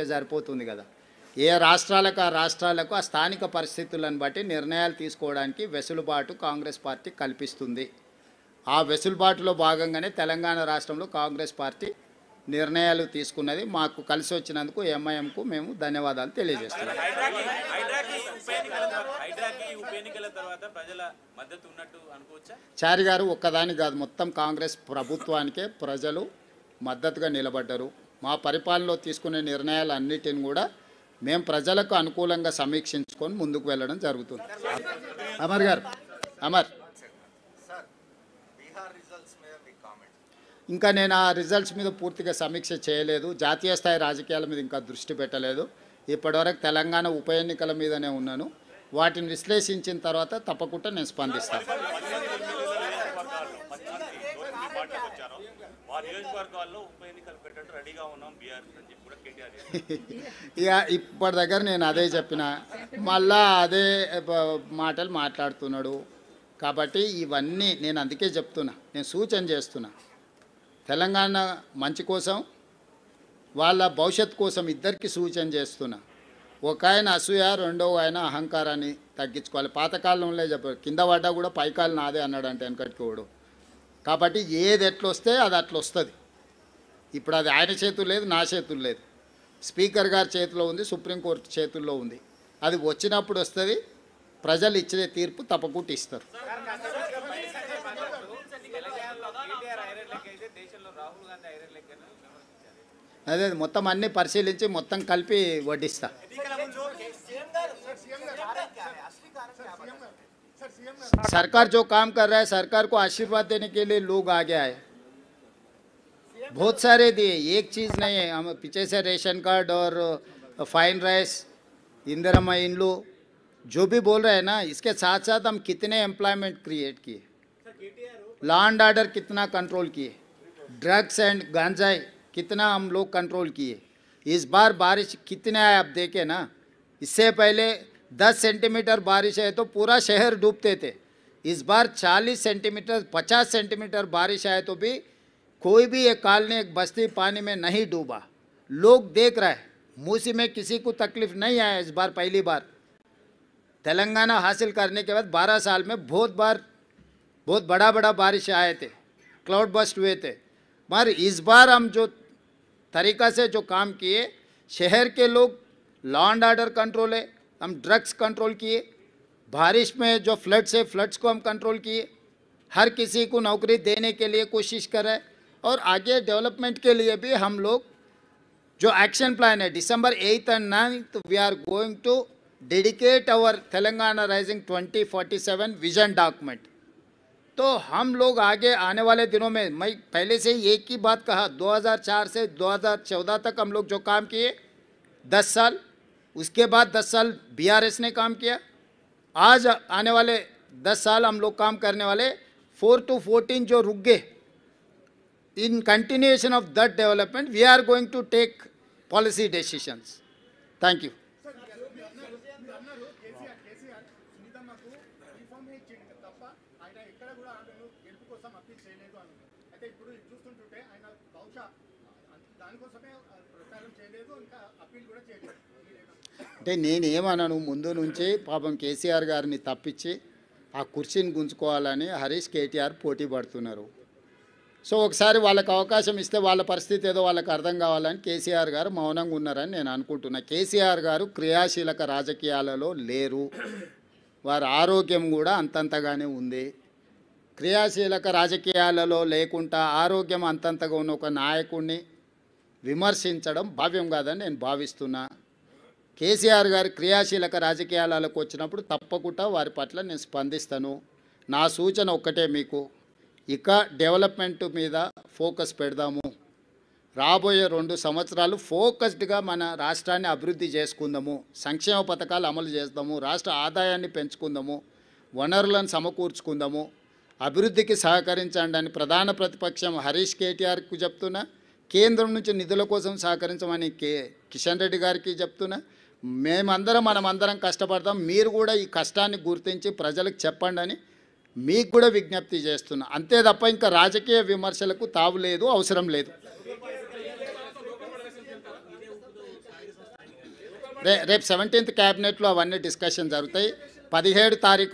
సరిపోతుంది కదా. ఏ రాష్ట్రాలకు ఆ రాష్ట్రాలకు ఆ స్థానిక పరిస్థితులను బట్టి నిర్ణయాలు తీసుకోవడానికి వెసులుబాటు కాంగ్రెస్ పార్టీ కల్పిస్తుంది. ఆ వెసులుబాటులో భాగంగానే తెలంగాణ రాష్ట్రంలో కాంగ్రెస్ పార్టీ నిర్ణయాలు తీసుకున్నది. మాకు కలిసి వచ్చినందుకు ఎంఐఎంకు మేము ధన్యవాదాలు తెలియజేస్తున్నాం. చారి గారు ఒక్కదాని కాదు, మొత్తం కాంగ్రెస్ ప్రభుత్వానికే ప్రజలు మద్దతుగా నిలబడ్డారు. మా పరిపాలనలో తీసుకునే నిర్ణయాలు అన్నిటిని కూడా మేము ప్రజలకు అనుకూలంగా సమీక్షించుకొని ముందుకు వెళ్ళడం జరుగుతుంది. అమర్ గారు, అమర్, ఇంకా నేను ఆ రిజల్ట్స్ మీద పూర్తిగా సమీక్ష చేయలేదు. జాతీయ స్థాయి రాజకీయాల మీద ఇంకా దృష్టి పెట్టలేదు. ఇప్పటివరకు తెలంగాణ ఉప ఎన్నికల మీదనే ఉన్నాను. వాటిని విశ్లేషించిన తర్వాత తప్పకుండా నేను స్పందిస్తాను. ఇక ఇప్పటి దగ్గర నేను అదే చెప్పిన, మళ్ళా అదే మాటలు మాట్లాడుతున్నాడు. కాబట్టి ఇవన్నీ నేను అందుకే చెప్తున్నా, నేను సూచన చేస్తున్నా. తెలంగాణ మంచి కోసం, వాళ్ళ భవిష్యత్తు కోసం ఇద్దరికి సూచన చేస్తున్నా. ఒక ఆయన అసూయ, రెండవ ఆయన అహంకారాన్ని తగ్గించుకోవాలి. పాతకాలంలో చెప్పారు, కింద పడ్డా కూడా పైకాలు నాదే అన్నాడంటే వెనకటికోడు. కాబట్టి ఏది ఎట్లొస్తే అది అట్లా వస్తుంది. ఇప్పుడు అది ఆయన చేతులు లేదు, నా చేతులు లేదు, స్పీకర్ గారి చేతిలో ఉంది, సుప్రీంకోర్టు చేతుల్లో ఉంది. అది వచ్చినప్పుడు వస్తుంది. ప్రజలు ఇచ్చే తీర్పు తప్పకుండా ఇస్తారు. అదే మొత్తం అన్నీ పరిశీలించి మొత్తం కలిపి వడ్డిస్తా. सरकार जो काम कर रहा है, सरकार को आशीर्वाद देने के लिए लोग आगे आए, बहुत सारे दिए, एक चीज़ नहीं है. हम पीछे से रेशन कार्ड और फाइन राइस, इंदिरा इन लो जो भी बोल रहे हैं ना, इसके साथ साथ हम कितने एम्प्लॉयमेंट क्रिएट किए, लॉ एंड ऑर्डर कितना कंट्रोल किए, ड्रग्स एंड गांजाई कितना हम लोग कंट्रोल किए. इस बार बारिश कितने आए आप देखे ना. इससे पहले 10 सेंटीमीटर बारिश है तो पूरा शहर डूबते थे. इस बार 40 सेंटीमीटर 50 सेंटीमीटर बारिश आए तो भी कोई भी एक कॉलोनी, एक बस्ती पानी में नहीं डूबा. लोग देख रहे हैं, मूसी में किसी को तकलीफ नहीं आया. इस बार पहली बार तेलंगाना हासिल करने के बाद 12 साल में बहुत बड़ा बारिश आए थे, क्लाउड बस्ट हुए थे. मगर इस बार हम जो तरीक़ा से जो काम किए, शहर के लोग लॉ एंड ऑर्डर कंट्रोल है, हम ड्रग्स कंट्रोल किए, बारिश में जो फ्लड्स है फ्लड्स को हम कंट्रोल किए, हर किसी को नौकरी देने के लिए कोशिश कर रहे हैं. और आगे डेवलपमेंट के लिए भी हम लोग जो एक्शन प्लान है, December 8th and 9th we are going to dedicate our Telangana rising 2047 vision document. तो हम लोग आगे आने वाले दिनों में, मैं पहले से ही एक ही बात कहा, 2004 से 2014 तक हम लोग जो काम किए 10 साल, उसके बाद 10 साल BRS ने काम किया. आज आने वाले 10 साल हम लोग काम करने वाले. 4 to 14 जो रुक गए, in continuation of that development we are going to take policy decisions. Thank you. అంటే నేనేమన్నాను, ముందు నుంచి పాపం కేసీఆర్ గారిని తప్పించి ఆ కుర్చీని గుంజుకోవాలని హరీష్ కేటీఆర్ పోటీ పడుతున్నారు. సో ఒకసారి వాళ్ళకి అవకాశం ఇస్తే వాళ్ళ పరిస్థితి ఏదో వాళ్ళకి అర్థం కావాలని కేసీఆర్ గారు మౌనంగా ఉన్నారని నేను అనుకుంటున్నా. కేసీఆర్ గారు క్రియాశీలక రాజకీయాలలో లేరు, వారి ఆరోగ్యం కూడా అంతంతగానే ఉంది. క్రియాశీలక రాజకీయాలలో లేకుండా ఆరోగ్యం అంతంతగా ఉన్న ఒక నాయకుడిని విమర్శించడం భావ్యం కాదని నేను భావిస్తున్నా. కేసీఆర్ గారు క్రియాశీలక రాజకీయాలకు వచ్చినప్పుడు తప్పకుండా వారి పట్ల నేను స్పందిస్తాను. నా సూచన ఒక్కటే మీకు, ఇక డెవలప్మెంట్ మీద ఫోకస్ పెడదాము. రాబోయే 2 సంవత్సరాలు ఫోకస్డ్గా మన రాష్ట్రాన్ని అభివృద్ధి చేసుకుందాము, సంక్షేమ పథకాలు అమలు చేద్దాము, రాష్ట్ర ఆదాయాన్ని పెంచుకుందాము, వనరులను సమకూర్చుకుందాము, అభివృద్ధికి సహకరించండి అని ప్రధాన ప్రతిపక్షం హరీష్ కేటీఆర్కి చెప్తున్నా. కేంద్రం నుంచి నిధుల కోసం సహకరించమని కిషన్ రెడ్డి గారికి చెప్తున్నా. మనమందరం కష్టపడతాం, మీరు కూడా ఈ కష్టాన్ని గుర్తించి ప్రజలకు చెప్పండి అని మీకు కూడా విజ్ఞప్తి చేస్తున్నా. అంతే తప్ప ఇంకా రాజకీయ విమర్శలకు తావు లేదు, అవసరం లేదు. రేపు 17th క్యాబినెట్లో అవన్నీ డిస్కషన్ జరుగుతాయి. 17 తారీఖు